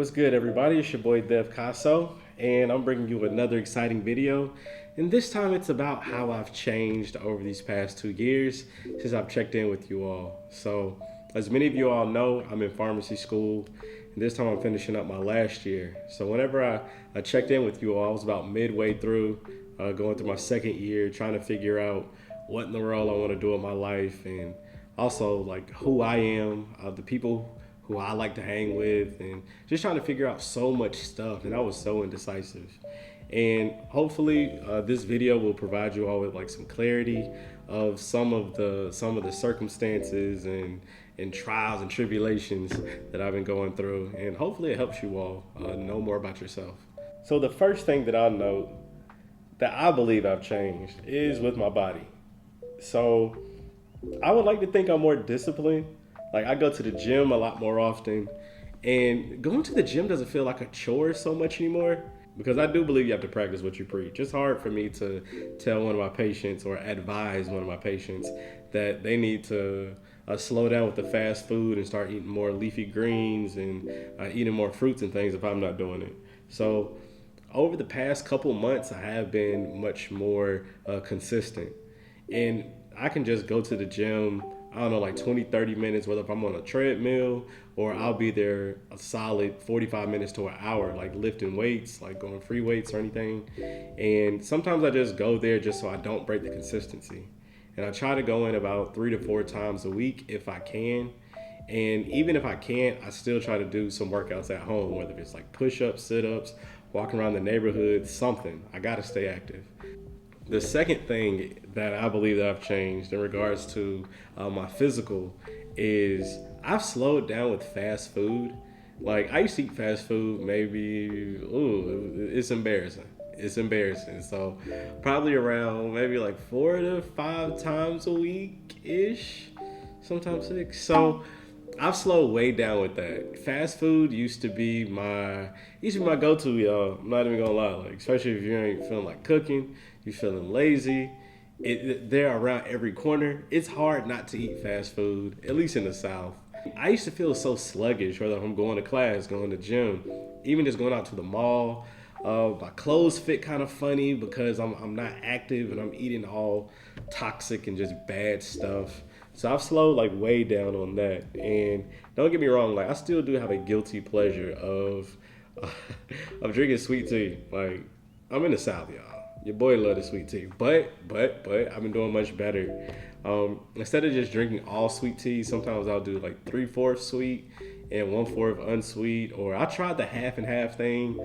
What's good, everybody? It's your boy Dev DeCasso, and I'm bringing you another exciting video. And this time it's about how I've changed over these past 2 years since I've checked in with you all. So, as many of you all know, I'm in pharmacy school, and this time I'm finishing up my last year. So, whenever I checked in with you all, I was about midway through, going through my second year, trying to figure out what in the world I want to do with my life, and also like who I am, the people who I like to hang with, and just trying to figure out so much stuff. And I was so indecisive. And hopefully, this video will provide you all with like some clarity of some of the circumstances and trials and tribulations that I've been going through. And hopefully, it helps you all know more about yourself. So the first thing that I'll note that I believe I've changed is with my body. So I would like to think I'm more disciplined. Like, I go to the gym a lot more often, and going to the gym doesn't feel like a chore so much anymore, because I do believe you have to practice what you preach. It's hard for me to tell one of my patients or advise one of my patients that they need to slow down with the fast food and start eating more leafy greens and eating more fruits and things if I'm not doing it. So over the past couple months, I have been much more consistent. And I can just go to the gym, I don't know, like 20, 30 minutes, whether if I'm on a treadmill or I'll be there a solid 45 minutes to an hour, like lifting weights, like going free weights or anything. And sometimes I just go there just so I don't break the consistency. And I try to go in about 3 to 4 times a week if I can. And even if I can't, I still try to do some workouts at home, whether it's like push-ups, sit-ups, walking around the neighborhood, something. I gotta stay active. The second thing that I believe that I've changed in regards to my physical is I've slowed down with fast food. Like, I used to eat fast food maybe, it's embarrassing. It's embarrassing. So probably around maybe like 4 to 5 times a week-ish, sometimes 6. So I've slowed way down with that. Fast food used to be my go-to, y'all. I'm not even gonna lie. Like, especially if you ain't feeling like cooking, you feeling lazy. They're around every corner. It's hard not to eat fast food, at least in the South. I used to feel so sluggish, whether I'm going to class, going to gym, even just going out to the mall. My clothes fit kind of funny because I'm not active and I'm eating all toxic and just bad stuff. So I've slowed like way down on that. And don't get me wrong, like I still do have a guilty pleasure of of drinking sweet tea. Like, I'm in the South, y'all. Your boy love the sweet tea, but I've been doing much better. Instead of just drinking all sweet tea, sometimes I'll do like 3/4 sweet and 1/4 unsweet, or I tried the half and half thing.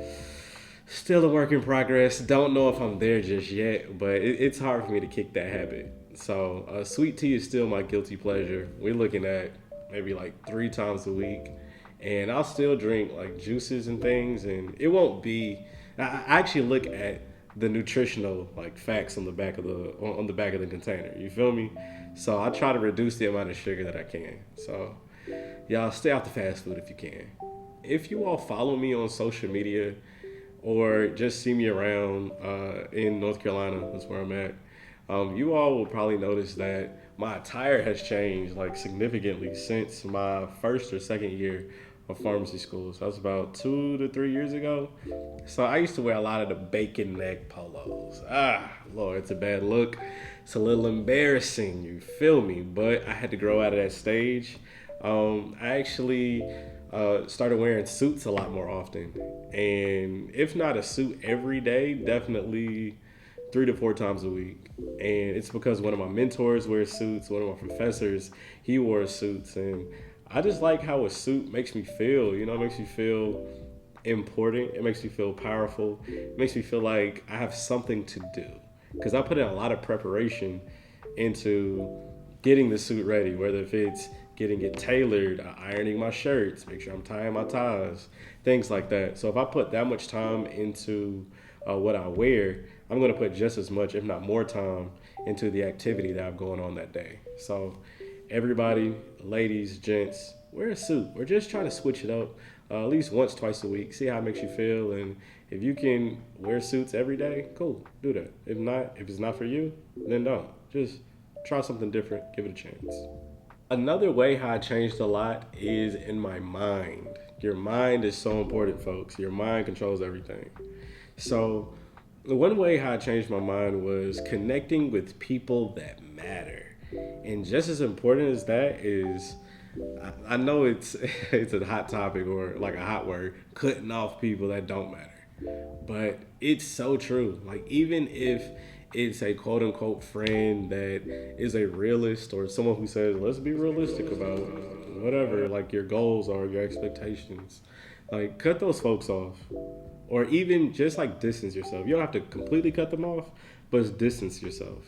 Still a work in progress. Don't know if I'm there just yet, but it's hard for me to kick that habit. So sweet tea is still my guilty pleasure. We're looking at maybe like 3 times a week, and I'll still drink like juices and things, and it won't be. I actually look at the nutritional like facts on the back of the container. You feel me? So I try to reduce the amount of sugar that I can. So y'all stay off the fast food if you can. If you all follow me on social media or just see me around in North Carolina, that's where I'm at, you all will probably notice that my attire has changed like significantly since my first or second year of pharmacy school. So that's about 2 to 3 years ago. So I used to wear a lot of the bacon neck polos. Lord, it's a bad look. It's a little embarrassing, you feel me? But I had to grow out of that stage. I actually started wearing suits a lot more often. And if not a suit every day, definitely 3 to 4 times a week. And it's because one of my mentors wears suits, one of my professors, he wore suits. And I just like how a suit makes me feel. You know, it makes me feel important. It makes me feel powerful. It makes me feel like I have something to do. Because I put in a lot of preparation into getting the suit ready, whether if it's getting it tailored, ironing my shirts, make sure I'm tying my ties, things like that. So if I put that much time into what I wear, I'm going to put just as much, if not more time, into the activity that I'm going on that day. So everybody, ladies, gents, wear a suit. We're just trying to switch it up at least once, twice a week. See how it makes you feel. And if you can wear suits every day, cool, do that. If not, if it's not for you, then don't. Just try something different. Give it a chance. Another way how I changed a lot is in my mind. Your mind is so important, folks. Your mind controls everything. So, one way how I changed my mind was connecting with people that matter. And just as important as that is, I know it's it's a hot topic or like a hot word, cutting off people that don't matter. But it's so true. Like even if it's a quote unquote friend that is a realist or someone who says, let's be realistic about whatever, like your goals or your expectations. Like cut those folks off. Or even just like distance yourself. You don't have to completely cut them off, but distance yourself.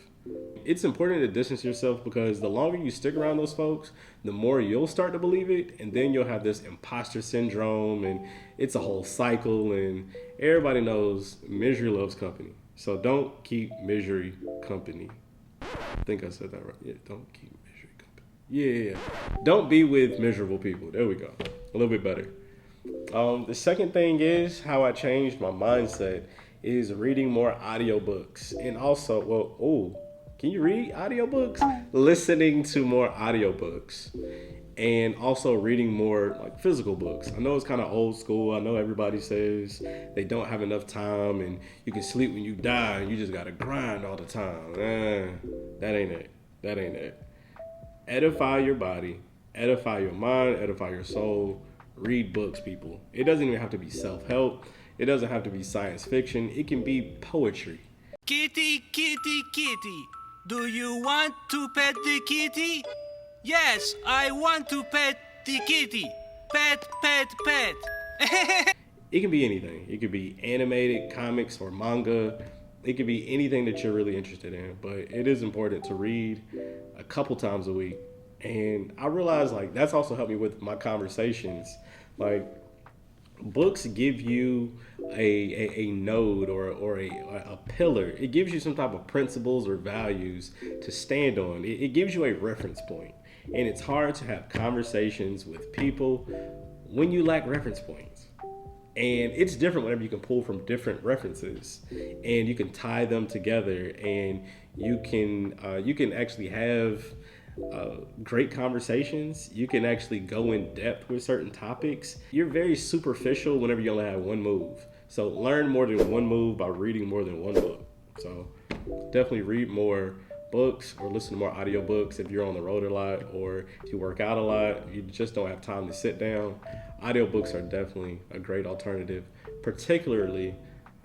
It's important to distance yourself because the longer you stick around those folks, the more you'll start to believe it, and then you'll have this imposter syndrome, and it's a whole cycle. And everybody knows misery loves company, so don't keep misery company. I think I said that right. Yeah, don't keep misery company. Yeah. Don't be with miserable people. There we go. A little bit better. The second thing is how I changed my mindset is reading more audiobooks, and also, can you read audiobooks? Listening to more audiobooks, and also reading more like physical books. I know it's kind of old school. I know everybody says they don't have enough time and you can sleep when you die and you just gotta grind all the time. That ain't it. That ain't it. Edify your body, edify your mind, edify your soul. Read books, people. It doesn't even have to be self-help. It doesn't have to be science fiction. It can be poetry. Kitty, kitty, kitty. Do you want to pet the kitty? Yes, I want to pet the kitty. Pet, pet, pet. It can be anything. It could be animated, comics, or manga. It could be anything that you're really interested in. But it is important to read a couple times a week. And I realized like that's also helped me with my conversations. Like books give you a node or a pillar. It gives you some type of principles or values to stand on. It gives you a reference point. And it's hard to have conversations with people when you lack reference points. And it's different whenever you can pull from different references and you can tie them together, and you can actually have great conversations. You can actually go in depth with certain topics. You're very superficial whenever you only have one move. So learn more than one move by reading more than one book. So definitely read more books or listen to more audiobooks if you're on the road a lot or if you work out a lot, you just don't have time to sit down. Audiobooks are definitely a great alternative, particularly,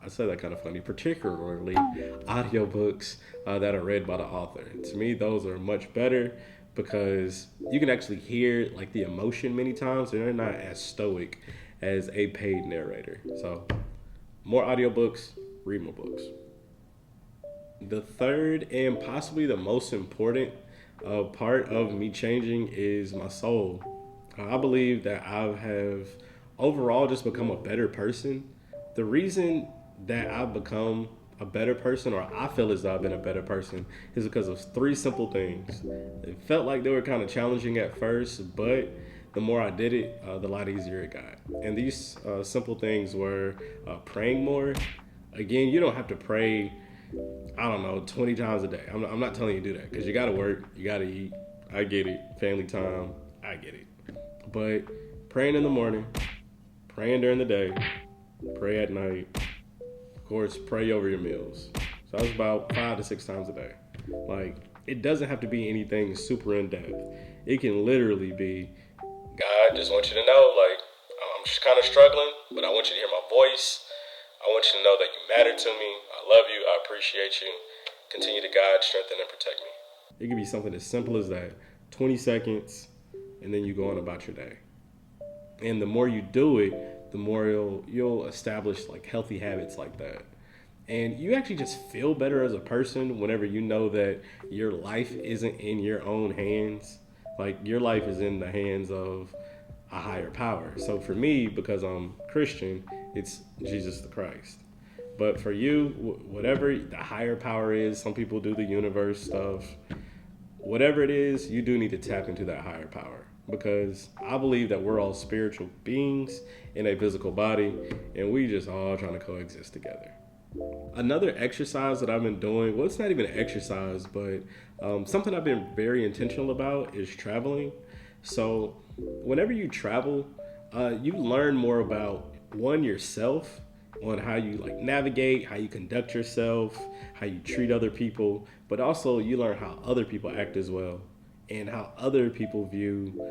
I say that kind of funny, particularly audiobooks that are read by the author. To me, those are much better because you can actually hear like the emotion many times, and they're not as stoic as a paid narrator. So more audiobooks, read more books. The third and possibly the most important part of me changing is my soul. I believe that I have overall just become a better person. The reason that I've become a better person, or I feel as though I've been a better person, is because of three simple things. It felt like they were kind of challenging at first, but the more I did it, the lot easier it got. And these simple things were praying more. Again, you don't have to pray, 20 times a day. I'm not telling you to do that because you got to work, you got to eat. I get it. Family time, I get it. But praying in the morning, praying during the day, pray at night. Of course, pray over your meals. So that's about 5 to 6 times a day. Like, it doesn't have to be anything super in depth. It can literally be, God, just want you to know, like, I'm just kind of struggling, but I want you to hear my voice. I want you to know that you matter to me. I love you. I appreciate you. Continue to guide, strengthen, and protect me. It can be something as simple as that. 20 seconds, and then you go on about your day. And the more you do it, the more you'll establish like healthy habits like that. And you actually just feel better as a person whenever you know that your life isn't in your own hands. Like your life is in the hands of a higher power. So for me, because I'm Christian, it's Jesus the Christ. But for you, whatever the higher power is, some people do the universe stuff. Whatever it is, you do need to tap into that higher power. Because I believe that we're all spiritual beings in a physical body, and we just all trying to coexist together. Another exercise that I've been doing, well, it's not even an exercise, but something I've been very intentional about is traveling. So whenever you travel, You learn more about one, yourself, on how you like navigate, how you conduct yourself, how you treat other people, but also you learn how other people act as well, and how other people view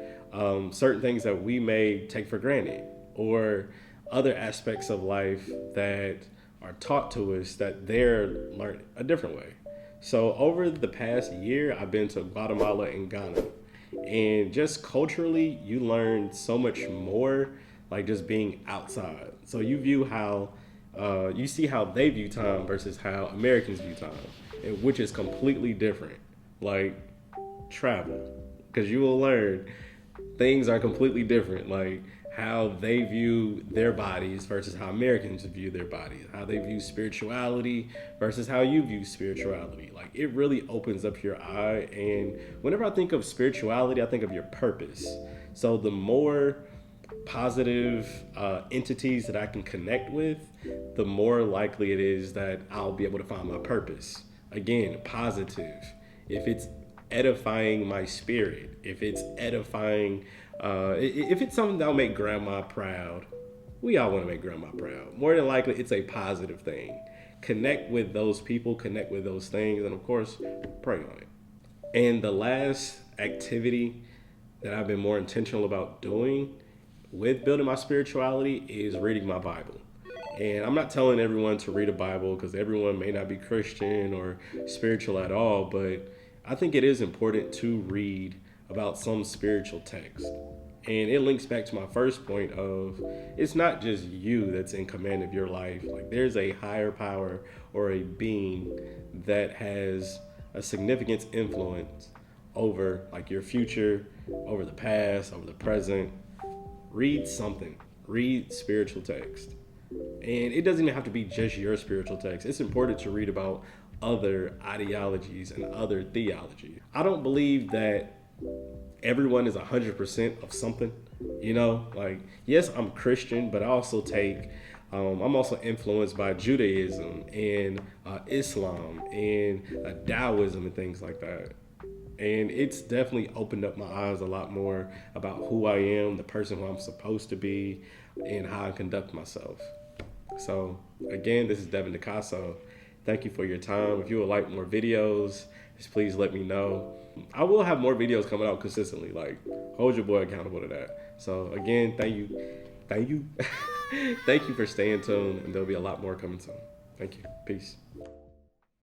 certain things that we may take for granted, or other aspects of life that are taught to us that they're learned a different way. So over the past year, I've been to Guatemala and Ghana, and just culturally, you learn so much more, like just being outside. So you view how, you see how they view time versus how Americans view time, and which is completely different. Like travel, because you will learn things are completely different. Like how they view their bodies versus how Americans view their bodies, how they view spirituality versus how you view spirituality. Like it really opens up your eye. And whenever I think of spirituality, I think of your purpose. So the more positive entities that I can connect with, the more likely it is that I'll be able to find my purpose. Again, positive. If it's edifying my spirit, if it's edifying, if it's something that'll make grandma proud, we all want to make grandma proud. More than likely, it's a positive thing. Connect with those people, connect with those things, and of course, pray on it. And the last activity that I've been more intentional about doing with building my spirituality is reading my Bible. And I'm not telling everyone to read a Bible because everyone may not be Christian or spiritual at all, but I think it is important to read about some spiritual text. And it links back to my first point of it's not just you that's in command of your life. Like there's a higher power or a being that has a significant influence over like your future, over the past, over the present. Read something. Read spiritual text. And it doesn't even have to be just your spiritual text. It's important to read about other ideologies and other theology. I don't believe that everyone is 100% of something, like, yes, I'm Christian, but I also I'm also influenced by Judaism and Islam and Taoism and things like that. And it's definitely opened up my eyes a lot more about who I am, the person who I'm supposed to be, and how I conduct myself. So again, this is Dev DeCasso. Thank you for your time. If you would like more videos, just please let me know. I will have more videos coming out consistently. Like, hold your boy accountable to that. So again, thank you. Thank you for staying tuned, and there'll be a lot more coming soon. Thank you. Peace.